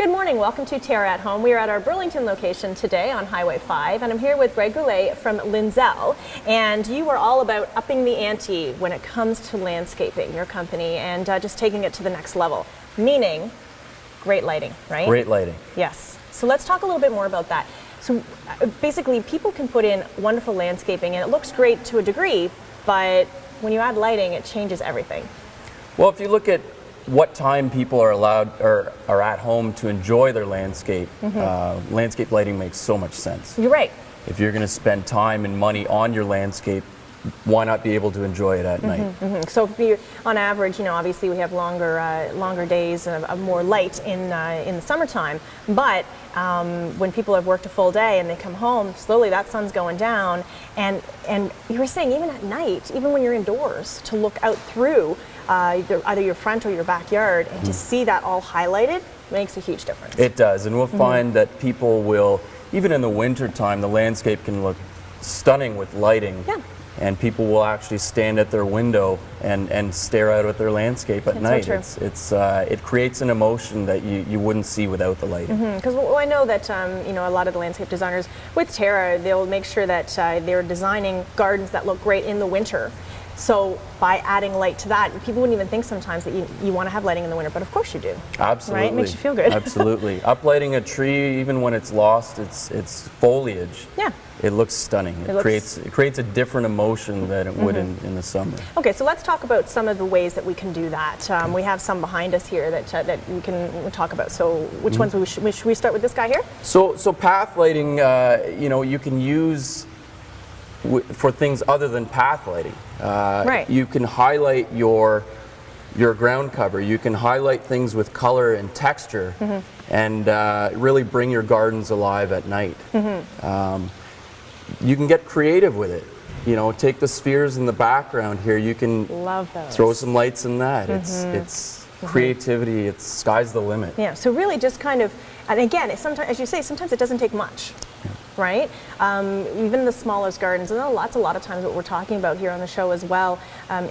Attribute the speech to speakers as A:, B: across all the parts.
A: Good morning, welcome to TERRA at Home. We are at our Burlington location today on Highway 5, and I'm here with Greg Goulet from Linzel, and you are all about upping the ante when it comes to landscaping, your company, and just taking it to the next level, meaning great lighting, right?
B: Great lighting.
A: Yes. So let's talk a little bit more about that. So basically, people can put in wonderful landscaping, and it looks great to a degree, but when you add lighting, it changes everything.
B: Well, if you look at what time people are allowed or are at home to enjoy their landscape, landscape lighting makes so much sense.
A: You're right.
B: If you're going to spend time and money on your landscape, why not be able to enjoy it at night?
A: So if you're, on average, you know, obviously we have longer days of more light in the summertime, but when people have worked a full day and they come home, slowly that sun's going down, and you were saying even at night, even when you're indoors, to look out through either your front or your backyard and to see that all highlighted makes a huge difference.
B: It does, and we'll find that people will, even in the winter time, the landscape can look stunning with lighting.
A: Yeah.
B: And people will actually stand at their window and stare out at their landscape at night. It creates an emotion that you wouldn't see without the lighting.
A: Because I know that you know, a lot of the landscape designers with TERRA, they'll make sure that they're designing gardens that look great in the winter. So by adding light to that, people wouldn't even think sometimes that you want to have lighting in the winter, but of course you do.
B: Absolutely.
A: Right? It makes you feel good.
B: Absolutely. Uplighting a tree, even when it's lost its foliage,
A: yeah,
B: it looks stunning. It creates a different emotion than it would in the summer. Okay,
A: so let's talk about some of the ways that we can do that. We have some behind us here that we can talk about. So which ones should we start with this guy here?
B: So path lighting, you know, you can use for things other than path lighting.
A: Right.
B: You can highlight your ground cover. You can highlight things with color and texture, and really bring your gardens alive at night. You can get creative with it. You know, take the spheres in the background here. You can throw some lights in that. It's creativity. It's sky's the limit.
A: Yeah. So really, just kind of, and again, sometimes, as you say, sometimes it doesn't take much. Right? Even the smallest gardens, and a lot of times what we're talking about here on the show as well,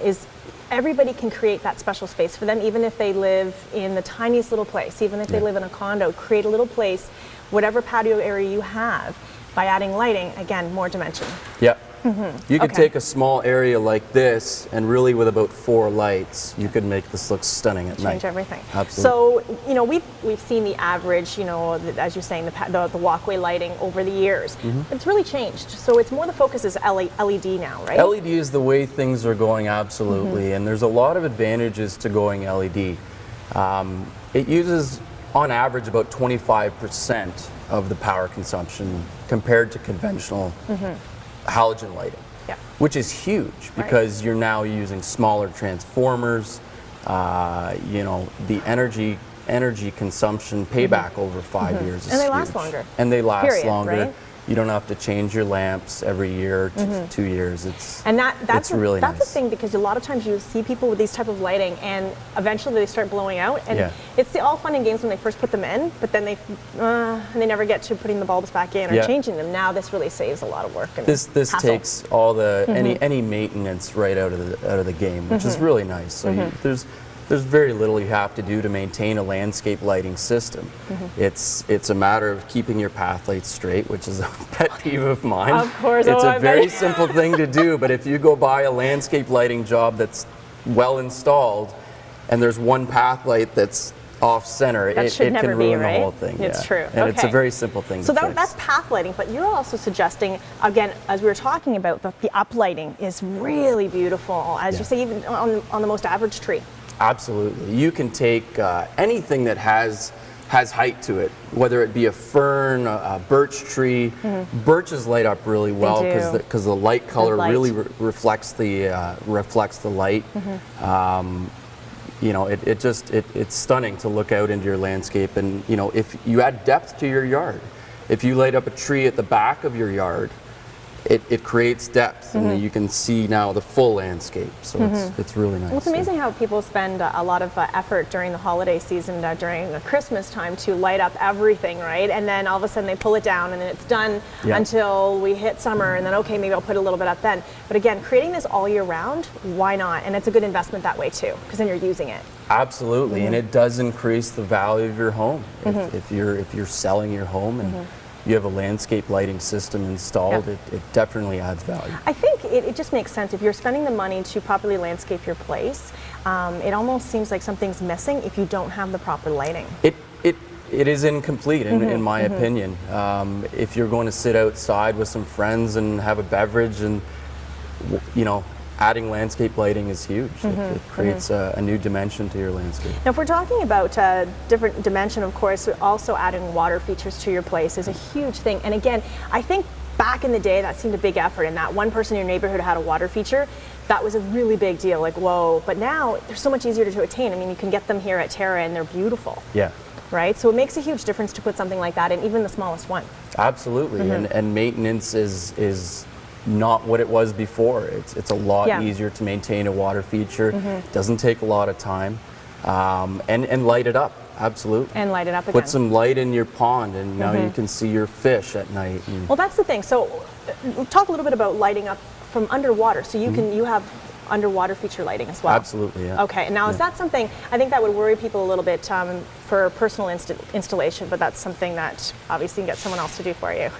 A: is everybody can create that special space for them, even if they live in the tiniest little place, even if they live in a condo, create a little place, whatever patio area you have, by adding lighting, again, more dimension.
B: Yeah. You could take a small area like this, and really with about 4 lights, you could make this look stunning at night.
A: Change everything.
B: Absolutely.
A: So, you know, we've seen the average, you know, as you're saying, the walkway lighting over the years. It's really changed. So it's more the focus is LED now, right?
B: LED is the way things are going, absolutely, and there's a lot of advantages to going LED. It uses, on average, about 25% of the power consumption compared to conventional halogen lighting, which is huge because you're now using smaller transformers. You know, the energy consumption payback over 5 years is
A: and they
B: huge.
A: last longer.
B: And they last
A: Period,
B: longer.
A: right?
B: You don't have to change your lamps every year, 2 years. That's
A: really
B: nice.
A: That's the thing, because a lot of times you see people with these type of lighting, and eventually they start blowing out. And it's all fun and games when they first put them in, but then they never get to putting the bulbs back in or changing them. Now this really saves a lot of work. And
B: this takes all the any maintenance right out of the game, which is really nice. So there's very little you have to do to maintain a landscape lighting system. It's a matter of keeping your path lights straight, which is a pet peeve of mine.
A: Of course.
B: It's a very simple thing to do, but if you go buy a landscape lighting job that's well installed, and there's one path light that's off center, it can ruin the whole thing.
A: It's true.
B: And it's a very simple thing to fix.
A: That's path lighting, but you're also suggesting, again, as we were talking about, the uplighting is really beautiful, as you say, even on the most average tree.
B: Absolutely. You can take anything that has height to it, whether it be a fern, a birch tree. Birches light up really well because the light color really reflects the light. You know, it's stunning to look out into your landscape, and you know, if you add depth to your yard, if you light up a tree at the back of your yard, it creates depth, and you can see now the full landscape. So it's really nice.
A: Well, it's amazing how people spend a lot of effort during the holiday season, during the Christmas time, to light up everything, right? And then all of a sudden they pull it down, and then it's done until we hit summer, and then okay, maybe I'll put a little bit up then. But again, creating this all year round, why not? And it's a good investment that way too, because then you're using it.
B: Absolutely, and it does increase the value of your home. If you're selling your home and you have a landscape lighting system installed, it definitely adds value. I
A: think it just makes sense. If you're spending the money to properly landscape your place, it almost seems like something's missing if you don't have the proper lighting.
B: It is incomplete in my opinion. If you're going to sit outside with some friends and have a beverage, and adding landscape lighting is huge. It creates a new dimension to your landscape.
A: Now, if we're talking about a different dimension, of course, also adding water features to your place is a huge thing. And again, I think back in the day that seemed a big effort, and that one person in your neighborhood had a water feature, that was a really big deal, like whoa. But now they're so much easier to attain. I mean, you can get them here at TERRA and they're beautiful.
B: Yeah.
A: Right? So it makes a huge difference to put something like that in even the smallest one.
B: Absolutely. And maintenance is not what it was before. It's a lot easier to maintain a water feature. Doesn't take a lot of time, and light it up. Absolutely.
A: And light it up again.
B: Put some light in your pond, and now you can see your fish at night.
A: Well, that's the thing. So talk a little bit about lighting up from underwater. So you have underwater feature lighting as well.
B: Absolutely, yeah.
A: Okay, now is that something, I think that would worry people a little bit for personal installation, but that's something that obviously you can get someone else to do for you.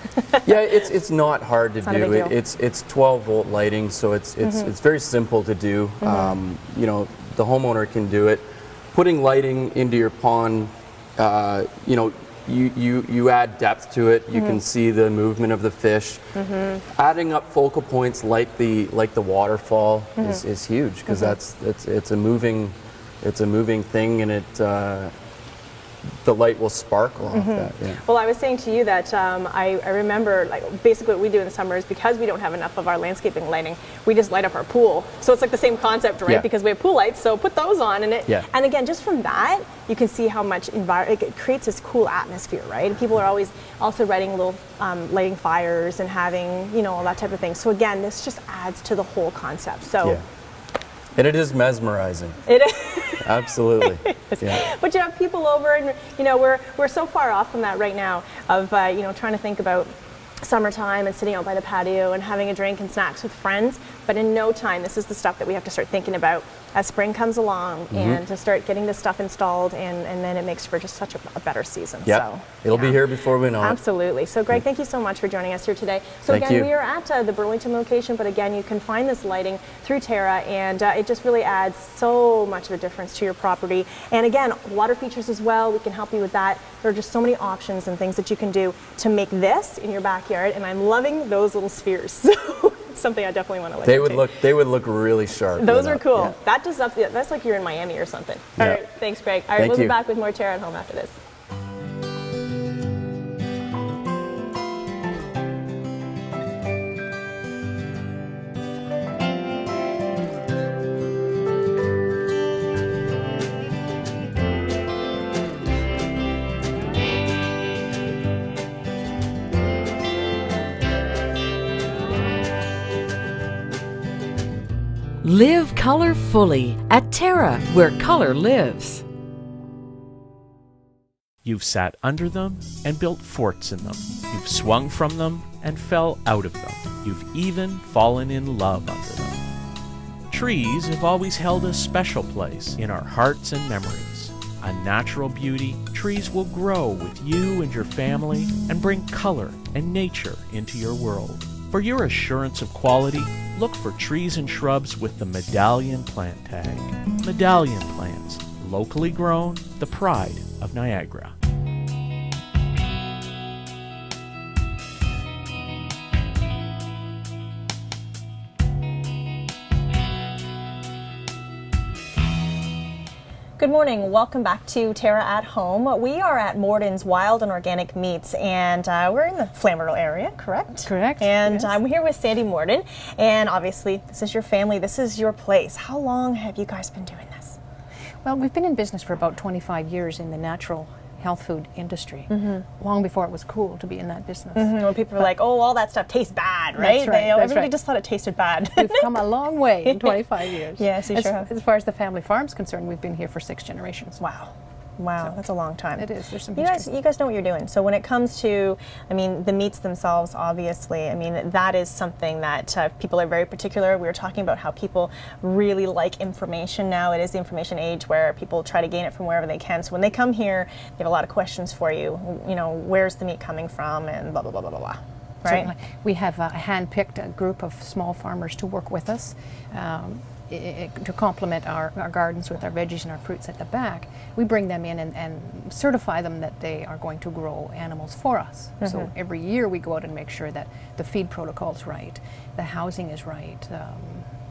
B: Yeah, it's not hard to do.
A: It's
B: 12-volt lighting, so it's very simple to do. The homeowner can do it. Putting lighting into your pond, you add depth to it. You can see the movement of the fish. Adding up focal points like the waterfall is huge, because it's a moving thing, and the light will sparkle off that. Yeah.
A: Well, I was saying to you that I remember, like, basically what we do in the summer is, because we don't have enough of our landscaping lighting, we just light up our pool. So it's like the same concept, right?
B: Yeah.
A: Because we have pool lights, so put those on, and and again, just from that, you can see how much it creates this cool atmosphere, right? And people are always also lighting fires and having, all that type of thing. So again, this just adds to the whole concept. So.
B: Yeah. And it is mesmerizing.
A: It is.
B: Absolutely. Yeah.
A: But you have people over, and we're so far off from that right now of trying to think about summertime and sitting out by the patio and having a drink and snacks with friends. But in no time, this is the stuff that we have to start thinking about as spring comes along, and to start getting this stuff installed, and then it makes for just such a better season.
B: Yeah,
A: so,
B: it'll be here before we know it.
A: Absolutely. So Greg, thank you so much for joining us here today. So
B: Thank
A: again,
B: you.
A: we are at the Burlington location, but again, you can find this lighting through TERRA, and it just really adds so much of a difference to your property. And again, water features as well, we can help you with that. There are just so many options and things that you can do to make this in your backyard, and I'm loving those little spheres. So it's something I definitely want to look into.
B: They would look really sharp.
A: Those are cool.
B: Yeah.
A: That does up. That's like you're in Miami or something. All right, thanks, Greg. All right,
B: Thank
A: we'll
B: you.
A: be back with more TERRA at Home after this.
C: Live color fully at TERRA, where color lives.
D: You've sat under them and built forts in them. You've swung from them and fell out of them. You've even fallen in love under them. Trees have always held a special place in our hearts and memories. A natural beauty, trees will grow with you and your family and bring color and nature into your world. For your assurance of quality, look for trees and shrubs with the Medallion plant tag. Medallion plants, locally grown, the pride of Niagara.
A: Good morning. Welcome back to TERRA at Home. We are at Morden's Wild and Organic Meats, and we're in the Flamborough area, correct?
E: Correct.
A: And
E: yes.
A: I'm here with Sandy Morden, and obviously this is your family, this is your place. How long have you guys been doing this?
E: Well, we've been in business for about 25 years in the natural health food industry, long before it was cool to be in that business.
A: When people are like, oh, all that stuff tastes bad, right?
E: That's right, that's
A: Everybody
E: right.
A: just thought it tasted bad.
E: We've come a long way in 25 years.
A: Yes, you sure have.
E: As far as the family farm's concerned, we've been here for 6 generations.
A: Wow, that's a long time.
E: It is. There's some
A: You
E: history.
A: guys know what you're doing. So when it comes to, I mean, the meats themselves, obviously, I mean, that is something that people are very particular. We were talking about how people really like information now. It is the information age where people try to gain it from wherever they can. So when they come here, they have a lot of questions for you. You know, where's the meat coming from, and blah, blah, blah, blah, blah, blah. Right?
E: Certainly. We have hand-picked a group of small farmers to work with us to complement our gardens with our veggies and our fruits at the back. We bring them in and certify them that they are going to grow animals for us. So every year we go out and make sure that the feed protocol is right, the housing is right,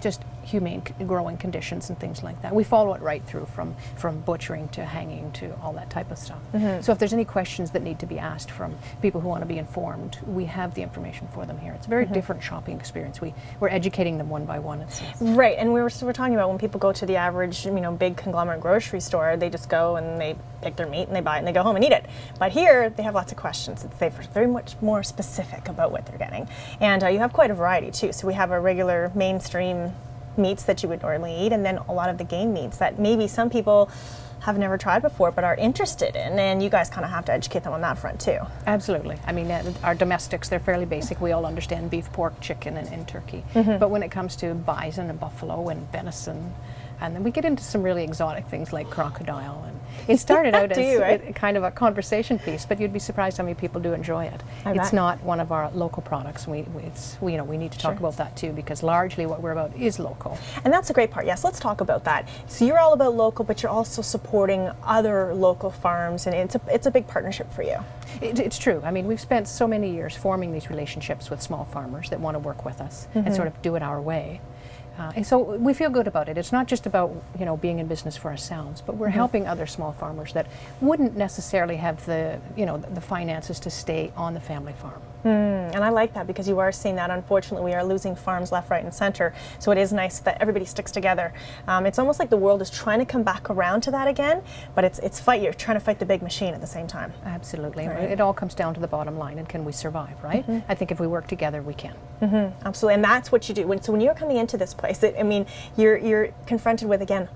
E: just humane growing conditions and things like that. We follow it right through from butchering to hanging to all that type of stuff. So if there's any questions that need to be asked from people who want to be informed, we have the information for them here. It's a very different shopping experience. We're educating them one by one. It's
A: Right, and we're talking about when people go to the average, big conglomerate grocery store, they just go and they pick their meat and they buy it and they go home and eat it. But here, they have lots of questions. They're very much more specific about what they're getting. And you have quite a variety too. So we have a regular mainstream meats that you would normally eat, and then a lot of the game meats that maybe some people have never tried before but are interested in, and you guys kind of have to educate them on that front too.
E: Absolutely. I mean, our domestics, they're fairly basic. We all understand beef, pork, chicken, and turkey. But when it comes to bison and buffalo and venison, and then we get into some really exotic things like crocodile. And it started out as kind of a conversation piece, but you'd be surprised how many people do enjoy it. It's not one of our local products. We need to talk about that too, because largely what we're about is local.
A: And that's a great part. Yes, let's talk about that. So you're all about local, but you're also supporting other local farms, and it's a big partnership for you.
E: It's true. I mean, we've spent so many years forming these relationships with small farmers that want to work with us and sort of do it our way. And so we feel good about it. It's not just about being in business for ourselves, but we're helping other small farmers that wouldn't necessarily have the the finances to stay on the family farm.
A: And I like that, because you are seeing that. Unfortunately, we are losing farms left, right, and center. So it is nice that everybody sticks together. It's almost like the world is trying to come back around to that again, but you're trying to fight the big machine at the same time.
E: Absolutely.
A: Right.
E: It all comes down to the bottom line, and can we survive, right? I think if we work together, we can.
A: Absolutely, and that's what you do. When you're coming into this place, you're confronted with, again,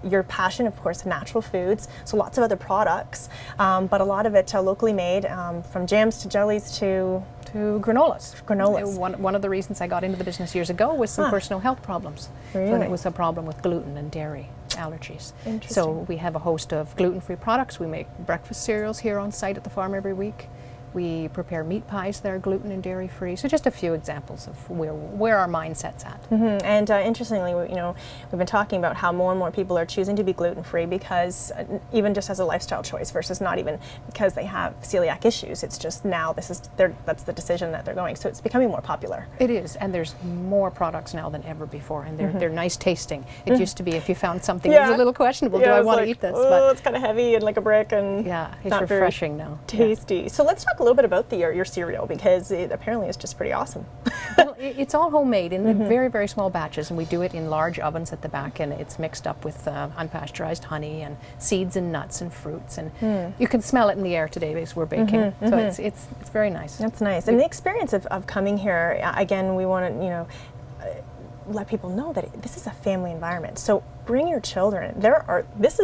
A: your passion, of course, natural foods, so lots of other products, but a lot of it locally made, from jams to jellies to
E: granolas.
A: Granolas.
E: One of the reasons I got into the business years ago was some personal health problems.
A: Really?
E: So it was a problem with gluten and dairy allergies.
A: Interesting.
E: So we have a host of gluten-free products. We make breakfast cereals here on site at the farm every week. We prepare meat pies that are gluten and dairy free. So just a few examples of where our mindset's at.
A: And interestingly, we've been talking about how more and more people are choosing to be gluten free, because even just as a lifestyle choice, versus not even because they have celiac issues. It's just now that's the decision that they're going. So it's becoming more popular.
E: It is, and there's more products now than ever before, and they're nice tasting. It used to be if you found something that was a little questionable, do I want to eat this?
A: Oh, it's kind of heavy and like a brick, and
E: yeah, it's
A: not
E: refreshing now.
A: Tasty. Yeah. So let's talk a little bit about your cereal, because it apparently is just pretty awesome.
E: Well, it's all homemade in very, very small batches, and we do it in large ovens at the back, and it's mixed up with unpasteurized honey and seeds and nuts and fruits, and you can smell it in the air today because we're baking. So it's very nice.
A: That's nice. And the experience of coming here, again, we want to let people know that this is a family environment. So bring your children. This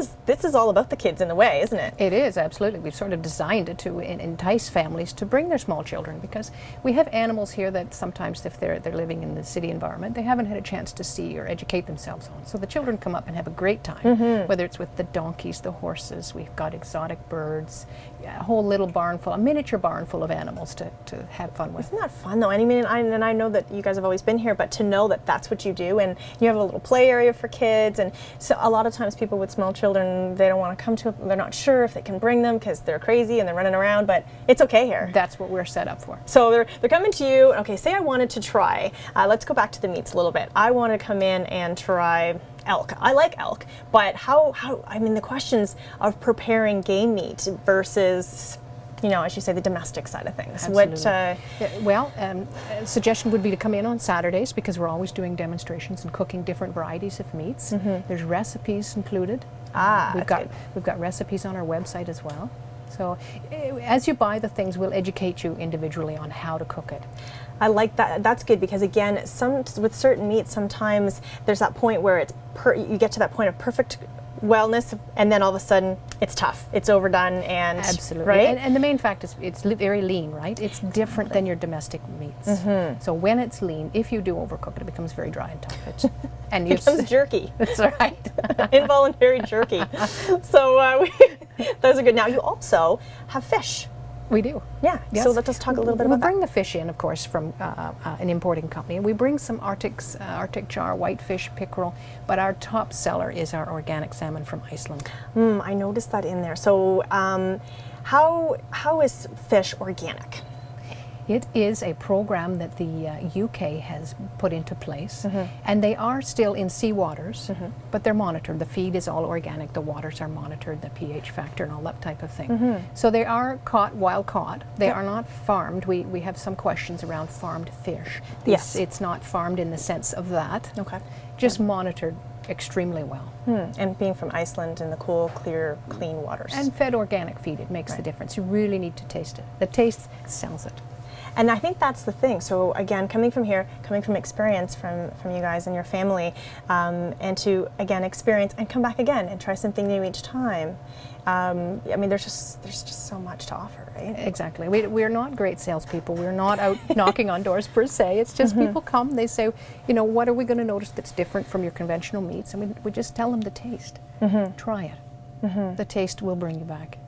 A: is all about the kids in a way, isn't it?
E: It is, absolutely. We've sort of designed it to entice families to bring their small children, because we have animals here that sometimes, if they're living in the city environment, they haven't had a chance to see or educate themselves on. So the children come up and have a great time, whether it's with the donkeys, the horses. We've got exotic birds, a whole little barn full, a miniature barn full of animals to have fun with.
A: Isn't that fun though? I mean, I know that you guys have always been here, but to know that that's what you do, and you have a little play area for kids, and so a lot of times people with small children, they don't want to come to it. They're not sure if they can bring them because they're crazy and they're running around, but it's okay here.
E: That's what we're set up for.
A: So they're coming to you. Okay, say I wanted to try. Let's go back to the meats a little bit. I want to come in and try elk. I like elk, but how? I mean, the questions of preparing game meat versus, as you say, the domestic side of things.
E: Absolutely. Suggestion would be to come in on Saturdays, because we're always doing demonstrations and cooking different varieties of meats. There's recipes included. We've got recipes on our website as well. So as you buy the things, we'll educate you individually on how to cook it.
A: I like that. That's good because again, with certain meats, sometimes there's that point where you get to that point of perfect wellness, and then all of a sudden it's tough, it's overdone, and
E: absolutely,
A: right.
E: And the main fact is it's very lean, right? It's different than your domestic meats. So when it's lean, if you do overcook it, it becomes very dry and tough. And
A: it becomes jerky.
E: That's right.
A: Involuntary jerky. So those are good. Now you also have fish.
E: We do.
A: Yeah.
E: Yes.
A: So let us talk a little bit about
E: that. We bring the fish in, of course, from an importing company. We bring some Arctic char, whitefish, pickerel, but our top seller is our organic salmon from Iceland.
A: I noticed that in there. So how is fish organic?
E: It is a program that the UK has put into place, and they are still in sea waters, but they're monitored. The feed is all organic, the waters are monitored, the pH factor and all that type of thing. So they are caught, wild caught. They are not farmed. We have some questions around farmed fish.
A: Yes.
E: It's not farmed in the sense of that.
A: Okay.
E: Just monitored extremely well.
A: And being from Iceland in the cool, clear, clean waters.
E: And fed organic feed, it makes the difference. You really need to taste it. The taste sells it.
A: And I think that's the thing. So again, coming from here, coming from experience from you guys and your family, and to again experience and come back again and try something new each time. I mean, there's just so much to offer, right?
E: Exactly. We're not great salespeople. We're not out knocking on doors per se. It's just people come. They say, you know, what are we going to notice that's different from your conventional meats? And we just tell them the taste. Try it. The taste will bring you back.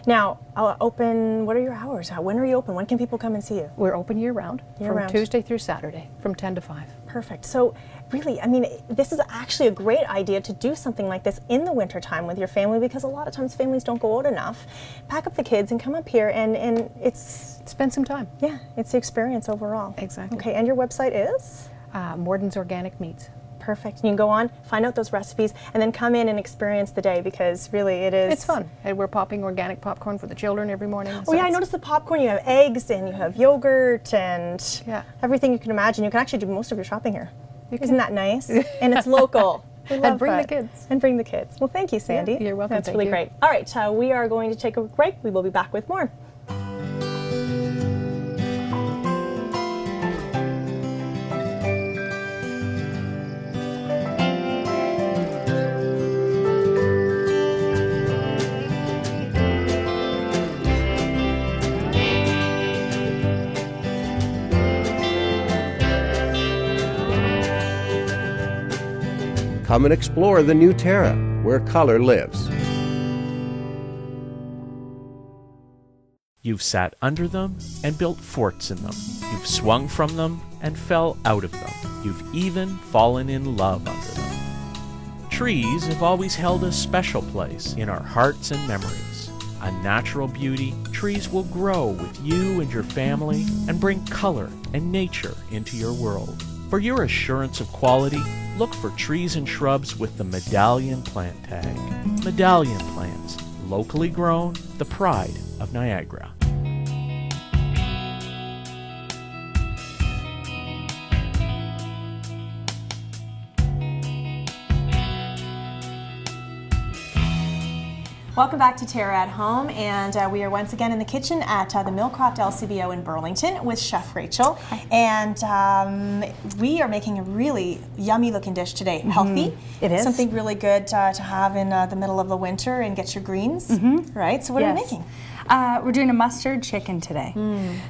A: Now, open. What are your hours? When are you open? When can people come and see you?
E: We're open year-round, from Tuesday through Saturday, from 10 to 5.
A: Perfect. So really, I mean, this is actually a great idea to do something like this in the wintertime with your family, because a lot of times families don't go out enough. Pack up the kids and come up here, and it's...
E: Spend some time.
A: Yeah, it's the experience overall.
E: Exactly.
A: Okay, and your website is?
E: Morden's Organic Meats.
A: Perfect. You can go on, find out those recipes, and then come in and experience the day, because really it is...
E: It's fun. And we're popping organic popcorn for the children every morning.
A: Oh yeah, I noticed the popcorn. You have eggs and you have yogurt and everything you can imagine. You can actually do most of your shopping here. Isn't that nice? And it's local.
E: And bring the kids.
A: And bring the kids. Well, thank you, Sandy.
E: Yeah, you're welcome.
A: That's really great. All right, we are going to take a break. We will be back with more.
F: Come and explore the new TERRA, where color lives.
D: You've sat under them and built forts in them. You've swung from them and fell out of them. You've even fallen in love under them. Trees have always held a special place in our hearts and memories. A natural beauty, trees will grow with you and your family and bring color and nature into your world. For your assurance of quality, look for trees and shrubs with the Medallion plant tag. Medallion plants, locally grown, the pride of Niagara.
A: Welcome back to TERRA at Home, and we are once again in the kitchen at the Millcroft LCBO in Burlington with Chef Rachel. Hi. And we are making a really yummy looking dish today. Healthy.
G: It is.
A: Something really good to have in the middle of the winter and get your greens, right? So what are you making?
G: We're doing a mustard chicken today.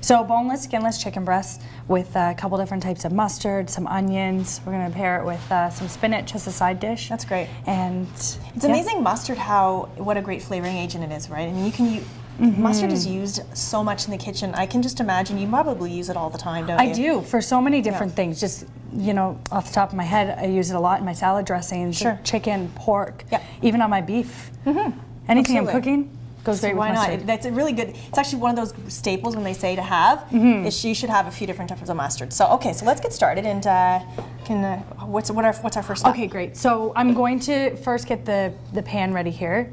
G: So boneless, skinless chicken breast with a couple different types of mustard, some onions. We're going to pair it with some spinach as a side dish.
A: That's great.
G: And
A: it's amazing mustard, what a great flavoring agent it is, right? I mean, you can use mustard is used so much in the kitchen. I can just imagine you probably use it all the time, don't you?
G: I do, for so many different things. Just, you know, off the top of my head, I use it a lot in my salad dressings, chicken, pork, even on my beef. Anything I'm cooking. Goes great with mustard.
A: Not? That's a really good. It's actually one of those staples when they say to have. Is you should have a few different types of mustard. So okay, so let's get started. And what's our first step?
G: Okay, great. So I'm going to first get the pan ready here.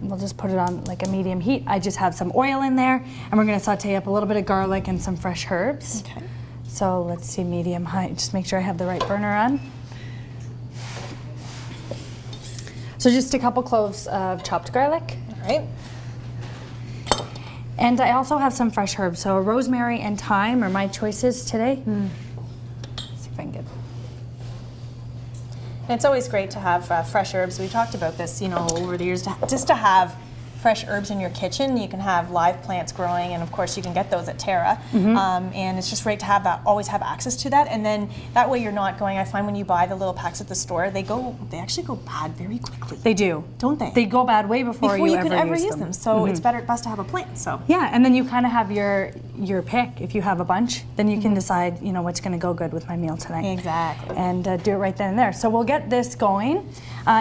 G: We'll just put it on like a medium heat. I just have some oil in there, and we're going to saute up a little bit of garlic and some fresh herbs. Okay. So let's see, medium high. Just make sure I have the right burner on. So just a couple cloves of chopped garlic.
A: Right.
G: And I also have some fresh herbs. So rosemary and thyme are my choices today. See if I can get.
A: And it's always great to have fresh herbs. We talked about this, you know, over the years, just to have fresh herbs in your kitchen. You can have live plants growing, and of course you can get those at TERRA. And it's just great to have that, always have access to that. And then that way you're not going, I find when you buy the little packs at the store, they actually go bad very quickly.
G: They do.
A: Don't they?
G: They go bad way before you
A: could ever use
G: them.
A: them. So it's best to have a plant. So
G: Yeah, and then you kind of have your pick. If you have a bunch, then you can decide, you know, what's going to go good with my meal tonight.
A: Exactly.
G: And do it right then and there. So we'll get this going.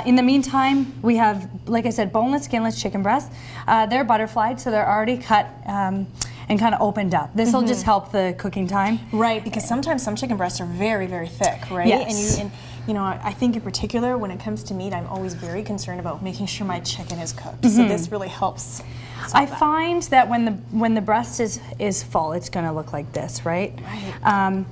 G: In the meantime, we have, like I said, boneless, skinless chicken breasts. They're butterflied, so they're already cut and kind of opened up. This will just help the cooking time.
A: Right, because sometimes some chicken breasts are very, very thick, right?
G: Yes.
A: And you know, I think in particular when it comes to meat, I'm always very concerned about making sure my chicken is cooked. So this really helps.
G: I find that when the breast is full, it's going to look like this, right?
A: Right.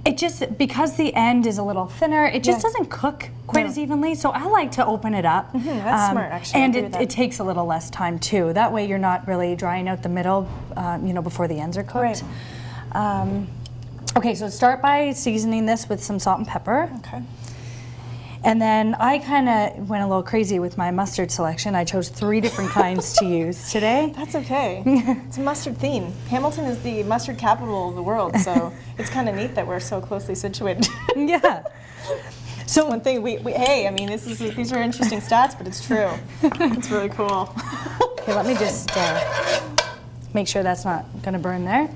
G: It just, because the end is a little thinner, it just doesn't cook quite as evenly. So I like to open it up.
A: That's smart, actually.
G: And it takes a little less time too. That way you're not really drying out the middle, you know, before the ends are cooked.
A: Right.
G: Okay, so start by seasoning this with some salt and pepper.
A: Okay.
G: And then I kind of went a little crazy with my mustard selection. I chose 3 different kinds to use today.
A: That's okay. It's a mustard theme. Hamilton is the mustard capital of the world, so it's kind of neat that we're so closely situated.
G: Yeah.
A: So one thing hey, I mean, these are interesting stats, but it's true. It's really cool.
G: Okay, let me just make sure that's not going to burn there.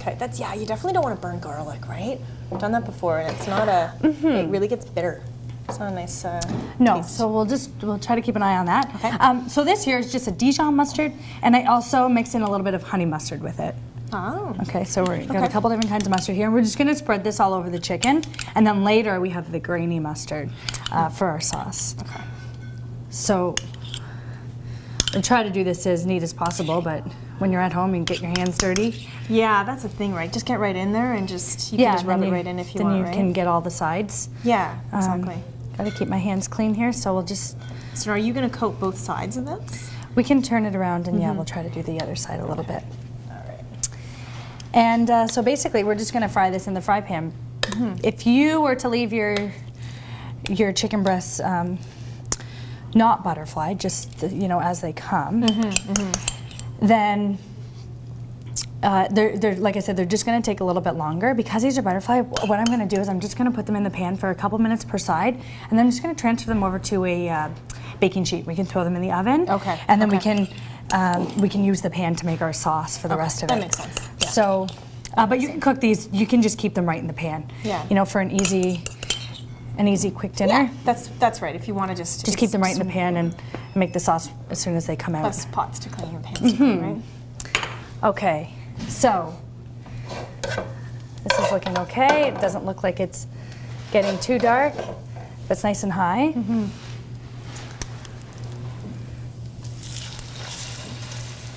A: Okay, you definitely don't want to burn garlic, right? I've done that before, and it's not it really gets bitter. It's not a nice
G: No,
A: taste.
G: so we'll try to keep an eye on that.
A: Okay.
G: So this here is just a Dijon mustard, and I also mix in a little bit of honey mustard with it.
A: Oh.
G: Okay, so we've got a couple different kinds of mustard here. We're just going to spread this all over the chicken, and then later we have the grainy mustard for our sauce. Okay. So I try to do this as neat as possible, but when you're at home, you can get your hands dirty.
A: Yeah, that's the thing, right? Just get right in there and you can just rub it right in if you want,
G: Then you can get all the sides.
A: Yeah, exactly.
G: Got to keep my hands clean here, so we'll just...
A: So are you going to coat both sides of this?
G: We can turn it around, and we'll try to do the other side a little bit.
A: All right.
G: And so basically, we're just going to fry this in the fry pan. If you were to leave your chicken breasts not butterfly, just you know, as they come, then they're like I said, they're just going to take a little bit longer. Because these are butterfly, what I'm going to do is I'm just going to put them in the pan for a couple minutes per side, and then I'm just going to transfer them over to a baking sheet. We can throw them in the oven, and then we can use the pan to make our sauce for the rest of it.
A: That makes sense. Yeah.
G: So, but you can cook these. You can just keep them right in the pan.
A: Yeah.
G: You know, for an easy quick dinner.
A: Yeah, that's right. If you want to just
G: Keep them right in the pan and make the sauce as soon as they come out.
A: Less pots to clean your pans, right?
G: Okay, so this is looking okay. It doesn't look like it's getting too dark, but it's nice and high.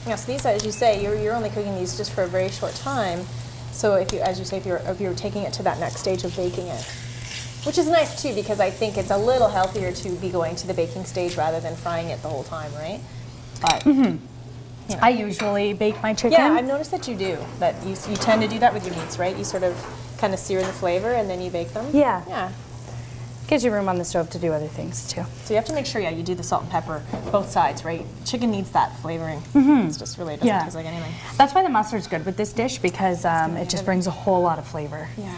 A: Yeah, so these, as you say, you're only cooking these just for a very short time. So if you, as you say, if you're taking it to that next stage of baking it, which is nice too, because I think it's a little healthier to be going to the baking stage rather than frying it the whole time, right? But you know.
G: I usually bake my chicken.
A: Yeah, I've noticed that you do. That you tend to do that with your meats, right? You sort of kind of sear the flavor and then you bake them.
G: Yeah.
A: Yeah.
G: Gives you room on the stove to do other things too.
A: So you have to make sure, you do the salt and pepper both sides, right? Chicken needs that flavoring. It's just really doesn't taste like anything.
G: That's why the mustard's good with this dish, because it just brings a whole lot of flavor.
A: Yeah.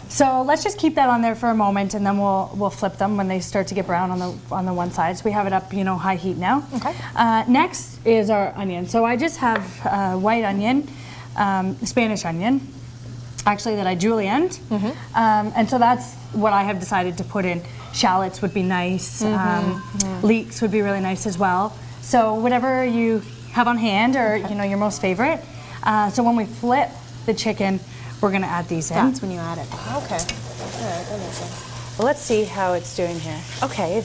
G: So let's just keep that on there for a moment, and then we'll flip them when they start to get brown on the one side. So we have it up, high heat now.
A: Okay.
G: Next is our onion. So I just have white onion, Spanish onion, actually that I julienned, and so that's what I have decided to put in. Shallots would be nice. Leeks would be really nice as well. So whatever you have on hand, or your most favorite. So when we flip the chicken, we're going to add these in.
A: That's when you add it. Okay. All right, that makes sense.
G: Well, let's see how it's doing here. Okay,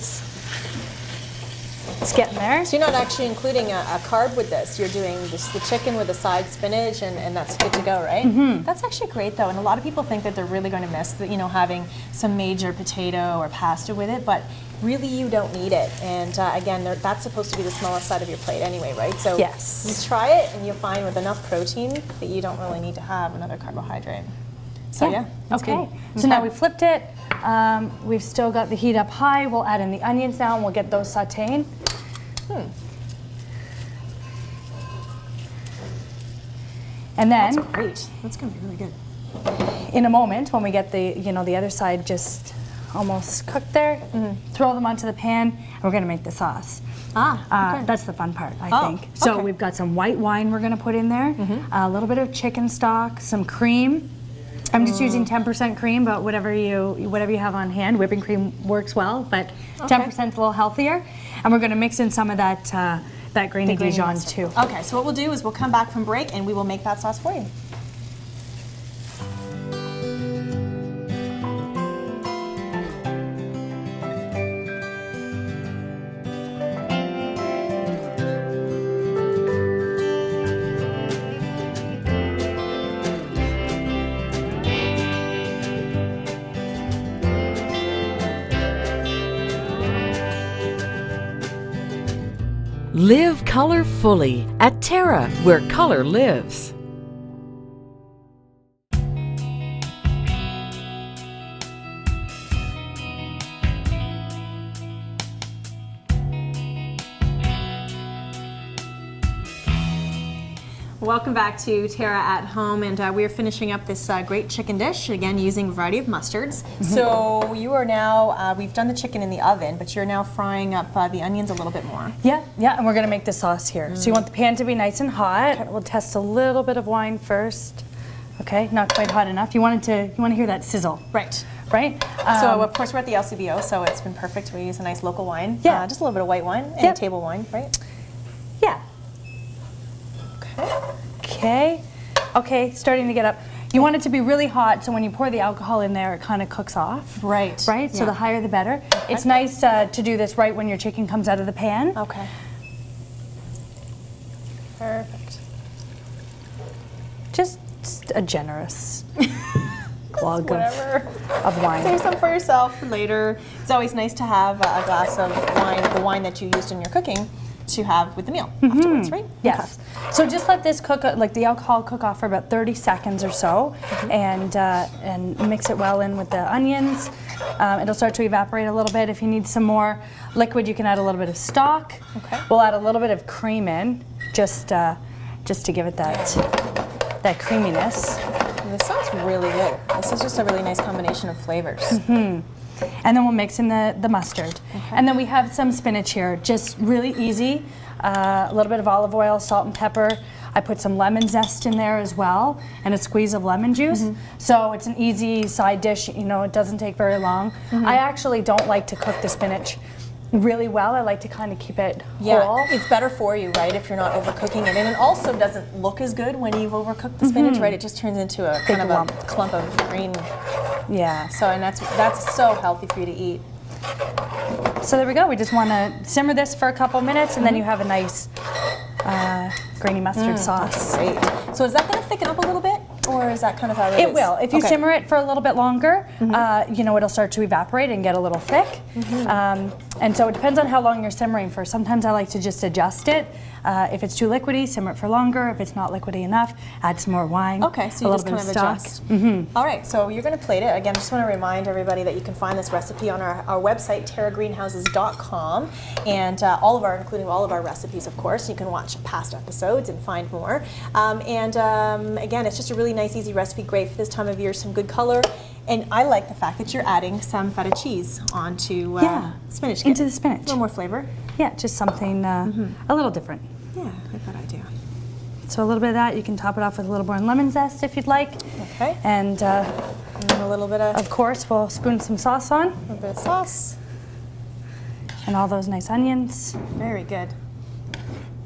G: It's getting there.
A: So you're not actually including a carb with this. You're doing the chicken with the side spinach, and that's good to go, right? That's actually great, though. And a lot of people think that they're really going to miss, having some major potato or pasta with it, but really you don't need it. And again, that's supposed to be the smallest side of your plate anyway, right? So
G: Yes.
A: you try it, and you'll find with enough protein that you don't really need to have another carbohydrate. So yeah, that's
G: okay.
A: good.
G: So now we flipped it. We've still got the heat up high. We'll add in the onions now, and we'll get those sautéing. And then,
A: That's great. That's going to be really good.
G: in a moment, when we get the other side just almost cooked there, throw them onto the pan, and we're going to make the sauce.
A: Okay.
G: That's the fun part, I think. So
A: okay.
G: we've got some white wine we're going to put in there, a little bit of chicken stock, some cream. I'm just using 10% cream, but whatever you have on hand. Whipping cream works well, but 10% is a little healthier. And we're going to mix in some of that grainy Dijon too.
A: Okay, so what we'll do is we'll come back from break and we will make that sauce for you.
C: Live color fully at Terra, where color lives.
A: Welcome back to Terra at Home, and we're finishing up this great chicken dish, again using a variety of mustards. So you are now, we've done the chicken in the oven, but you're now frying up the onions a little bit more.
G: Yeah, and we're going to make the sauce here. So you want the pan to be nice and hot. We'll test a little bit of wine first. Okay, not quite hot enough. You want to hear that sizzle.
A: Right.
G: Right?
A: So of course we're at the LCBO, so it's been perfect. We use a nice local wine.
G: Yeah.
A: Just a little bit of white wine and
G: Yep.
A: table wine, right?
G: Yeah. Okay, starting to get up. You want it to be really hot, so when you pour the alcohol in there, it kind of cooks off.
A: Right.
G: Right? So
A: Yeah.
G: the higher the better. It's nice to do this right when your chicken comes out of the pan.
A: Okay. Perfect.
G: Just a generous glug
A: Whatever.
G: of wine.
A: Save some for yourself for later. It's always nice to have a glass of wine, the wine that you used in your cooking, to have with the meal afterwards, right?
G: Yes. So just let this cook, like the alcohol cook off for about 30 seconds or so, and mix it well in with the onions. It'll start to evaporate a little bit. If you need some more liquid, you can add a little bit of stock.
A: Okay.
G: We'll add a little bit of cream in, just to give it that creaminess.
A: This sounds really good. This is just a really nice combination of flavors.
G: And then we'll mix in the mustard. And then we have some spinach here, just really easy. A little bit of olive oil, salt and pepper. I put some lemon zest in there as well, and a squeeze of lemon juice. So it's an easy side dish, it doesn't take very long. I actually don't like to cook the spinach really well. I like to kind of keep it whole.
A: It's better for you, right, if you're not overcooking it. And it also doesn't look as good when you've overcooked the spinach, right? It just turns into a kind of
G: lump.
A: a clump of green.
G: Yeah.
A: So, and that's so healthy for you to eat.
G: So there we go. We just want to simmer this for a couple minutes, and then you have a nice grainy mustard sauce.
A: Great. So is that going to thicken up a little bit, or is that kind of how it is?
G: It will. If you simmer it for a little bit longer, it'll start to evaporate and get a little thick. And so it depends on how long you're simmering for. Sometimes I like to just adjust it. If it's too liquidy, simmer it for longer. If it's not liquidy enough, add some more wine.
A: Okay, so you just kind of adjust. All right, so you're going to plate it. Again, just want to remind everybody that you can find this recipe on our website, terragreenhouses.com, and including all of our recipes, of course. You can watch past episodes and find more. Again, it's just a really nice, easy recipe, great for this time of year, some good color. And I like the fact that you're adding some feta cheese onto spinach.
G: Into the spinach.
A: A little more flavor.
G: Yeah, just something a little different.
A: Yeah, I like that idea.
G: So a little bit of that. You can top it off with a little more lemon zest if you'd like.
A: Okay.
G: And
A: a little bit of
G: course, we'll spoon some sauce on.
A: A little bit of sauce.
G: And all those nice onions.
A: Very good.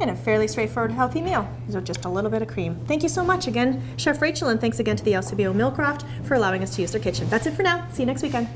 A: And a fairly straightforward, healthy meal. So just a little bit of cream. Thank you so much again, Chef Rachel, and thanks again to the LCBO Millcraft for allowing us to use their kitchen. That's it for now. See you next weekend.